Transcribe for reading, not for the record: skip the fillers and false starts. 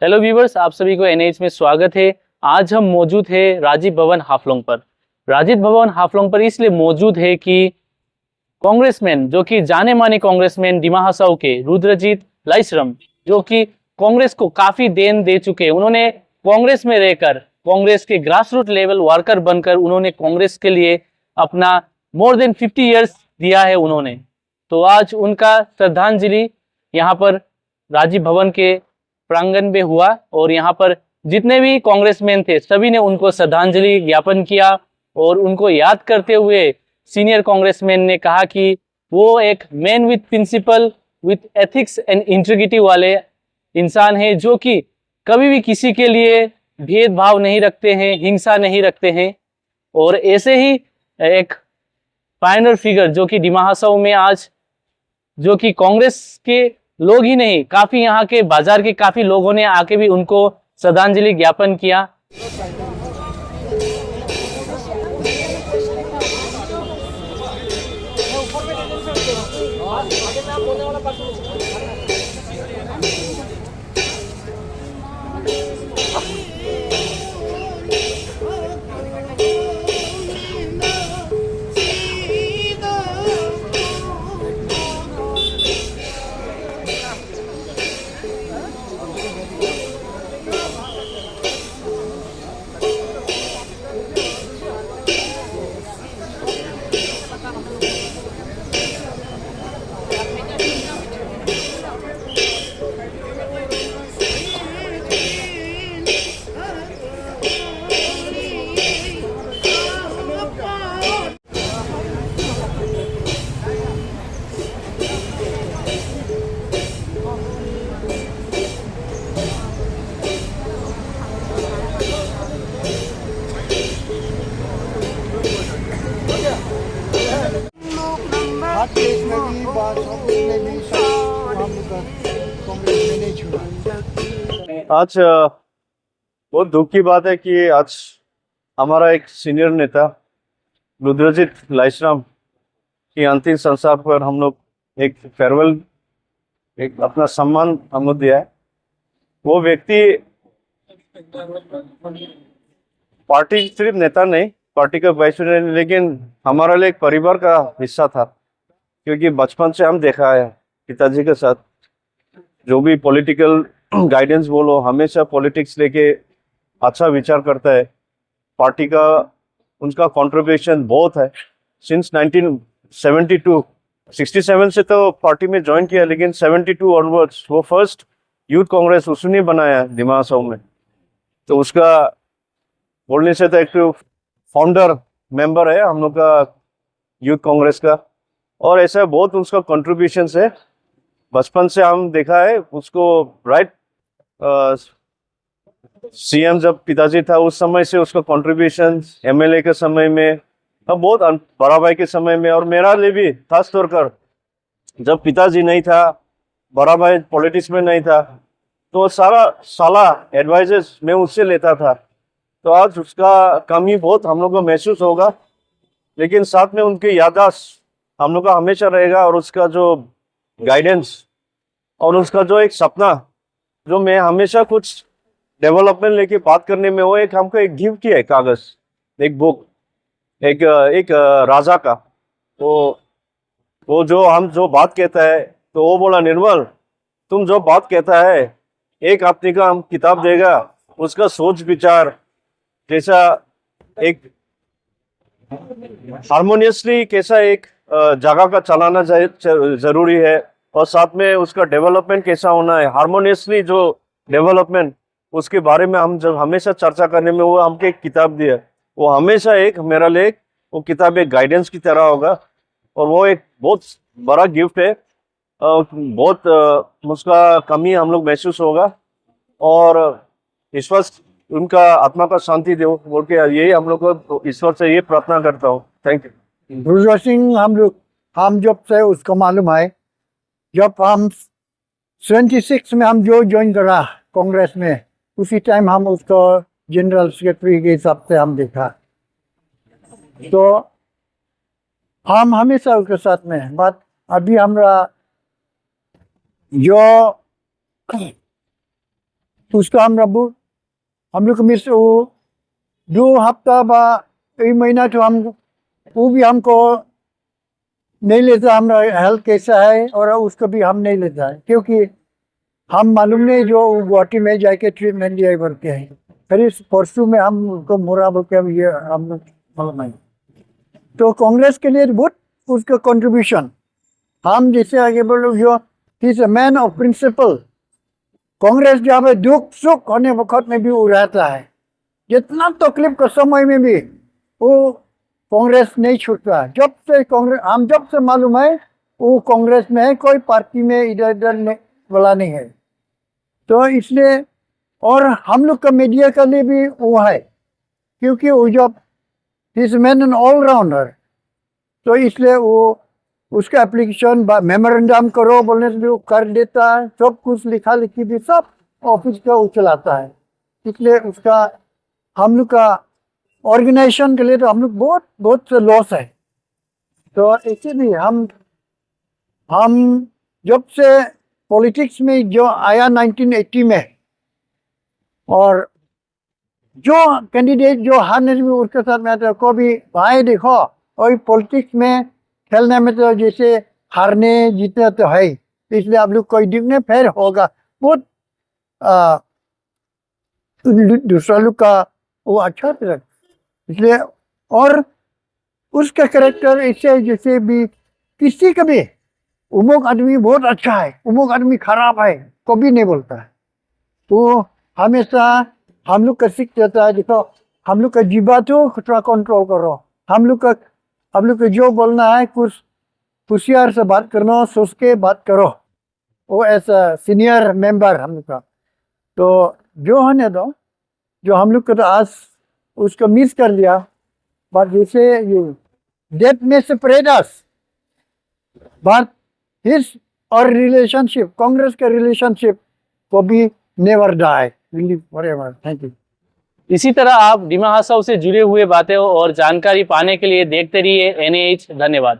Hello viewers, आप सभी को एनएच में स्वागत है। आज हम मौजूद है राजीव भवन हाफलोंग पर। राजीव भवन हाफलोंग पर इसलिए मौजूद है कि कांग्रेसमैन, जो कि जाने माने कांग्रेसमैन डिमा हसाओ के रुद्रजीत लाइसरम, जो कि कांग्रेस को काफी देन दे चुके हैं। उन्होंने कांग्रेस में रहकर कांग्रेस के ग्रास रूट लेवल वर्कर बनकर उन्होंने कांग्रेस के लिए अपना मोर देन 50 ईयर्स दिया है उन्होंने। तो आज उनका श्रद्धांजलि यहाँ पर राजीव भवन के प्रांगण में हुआ और यहाँ पर जितने भी कांग्रेसमैन थे सभी ने उनको श्रद्धांजलि ज्ञापन किया। और उनको याद करते हुए सीनियर कांग्रेसमैन ने कहा कि वो एक man with principle, with ethics and integrity वाले इंसान है, जो कि कभी भी किसी के लिए भेदभाव नहीं रखते हैं, हिंसा नहीं रखते हैं। और ऐसे ही एक पायनियर फिगर जो कि डिमा हसाओ में आज, जो कि कांग्रेस के लोग ही नहीं, काफी यहाँ के बाजार के काफी लोगों ने आके भी उनको श्रद्धांजलि ज्ञापन किया। देश में भी बात में भी कांग्रेस में नहीं छुड़ा। आज बहुत दुख की बात है कि आज हमारा एक सीनियर नेता रुद्रजीत लाइसराम की अंतिम संस्कार पर हम लोग एक फेयरवेल, एक अपना सम्मान हम लोग दिया है। वो व्यक्ति पार्टी सिर्फ नेता नहीं, पार्टी का वाइस प्रेसिडेंट, लेकिन हमारे लिए एक परिवार का हिस्सा था। क्योंकि बचपन से हम देखा है पिताजी के साथ जो भी पॉलिटिकल गाइडेंस बोलो, हमेशा पॉलिटिक्स लेके अच्छा विचार करता है। पार्टी का उनका कंट्रीब्यूशन बहुत है। सिंस 1972 67 से तो पार्टी में ज्वाइन किया, लेकिन 72 ऑनवर्ड्स वो फर्स्ट यूथ कांग्रेस उसने बनाया डिमा हसाओ में। तो उसका बोलने से तो एक फाउंडर मेंबर है हम लोग का यूथ कांग्रेस का, और ऐसा बहुत उसका कंट्रीब्यूशन है। बचपन से हम देखा है उसको, राइट सीएम जब पिताजी था उस समय से उसका कंट्रीब्यूशन, एमएलए के समय में, अब बहुत बड़ा भाई के समय में, और मेरा लिए भी खास तौर पर जब पिताजी नहीं था, बड़ा भाई पॉलिटिक्स में नहीं था, तो साला एडवाइजेस मैं उससे लेता था। तो आज उसका कमी बहुत हम लोग को महसूस होगा, लेकिन साथ में उनकी याददाश्त हम लोग का हमेशा रहेगा। और उसका जो गाइडेंस और उसका जो एक सपना, जो मैं हमेशा कुछ डेवलपमेंट लेके बात करने में, वो एक हमको एक गिफ्ट किया है, कागज, एक बुक, एक राजा का। वो जो हम जो बात कहता है, तो वो बोला, निर्मल तुम जो बात कहता है एक आदमी का हम किताब देगा, उसका सोच विचार जैसा एक हारमोनियसली कैसा एक जगह का चलाना जरूरी है, और साथ में उसका डेवलपमेंट कैसा होना है, हारमोनियसली जो डेवलपमेंट, उसके बारे में हम जब हमेशा चर्चा करने में, वो हमको एक किताब दिया। वो हमेशा एक मेरा लिए वो किताब एक गाइडेंस की तरह होगा, और वो एक बहुत बड़ा गिफ्ट है। बहुत उसका कमी हम लोग महसूस होगा, और ईश्वर उनका आत्मा का शांति दे बोल के यही हम लोग को ईश्वर से ये प्रार्थना करता हूँ। Thank you. गुरजोत सिंह हम जब से उसको मालूम है, जब हम 76 में हम जो ज्वाइन करा कांग्रेस में, उसी टाइम हम उसको जनरल सेक्रेटरी के हिसाब से हम देखा। तो हम हमेशा उसके साथ में, बट अभी हमारा जो तो उसका हम लोग मिस वो 2 हफ्ता बा 1 महीना तो हम वो भी हमको नहीं लेता, हमारा हेल्थ कैसा है, और उसको भी हम नहीं लेता है, क्योंकि हम मालूम नहीं जो गुवाहाटी में जाके ट्रीटमेंट लिया बोल के है, फिर इस परसों में हम उनको मोरा बोल के ये हम मालूम है। तो कांग्रेस के लिए बहुत उसका कंट्रीब्यूशन, हम जैसे आगे बोलो जो ही is a man of principle. Congress जब दुख सुख होने वक्त में भी वो रहता है, जितना तकलीफ का समय में भी वो कांग्रेस नहीं छूटता। जब से कांग्रेस हम जब से मालूम है वो कांग्रेस में है, कोई पार्टी में इधर इधर वाला नहीं है। तो इसलिए और हम लोग का मीडिया के लिए भी वो है, क्योंकि वो जब इज मैन एन ऑलराउंडर, तो इसलिए वो उसका एप्लीकेशन मेमोरेंडम करो बोलने से भी वो कर देता है, सब कुछ लिखा लिखी भी सब ऑफिस का वो चलाता है। इसलिए उसका हम लोग का ऑर्गेनाइजेशन के लिए तो हम लोग बहुत से लॉस है। तो इसीलिए हम जब से पॉलिटिक्स में जो आया 1980 में, और जो कैंडिडेट जो हारने में उसके साथ में आता, को भी भाई देखो और पॉलिटिक्स में खेलने में तो जैसे हारने जीतने तो है, इसलिए आप लोग कोई दिखने फिर होगा बहुत दूसरा लोग का वो अच्छा तरह, इसलिए और उसका कैरेक्टर ऐसे जैसे भी किसी का भी उमुक आदमी बहुत अच्छा है, उमुक आदमी खराब है, कभी नहीं बोलता है। तो हमेशा हम लोग का सीख देता है, देखो हम लोग का जीवा तो थोड़ा कंट्रोल करो, हम लोग का जो बोलना है कुछ होशियार से बात करना, सोच के बात करो। वो ऐसा सीनियर मेंबर हम लोग का, तो जो है ना, तो जो हम लोग का तो आज उसको मिस कर दिया, बट जैसे ये डेथ में सेपरेट अस, बट हिज और रिलेशनशिप, कांग्रेस का रिलेशनशिप को भी never die, will live forever. Thank you. इसी तरह आप डिमा हासाव से जुड़े हुए बातें और जानकारी पाने के लिए देखते रहिए NAH। धन्यवाद।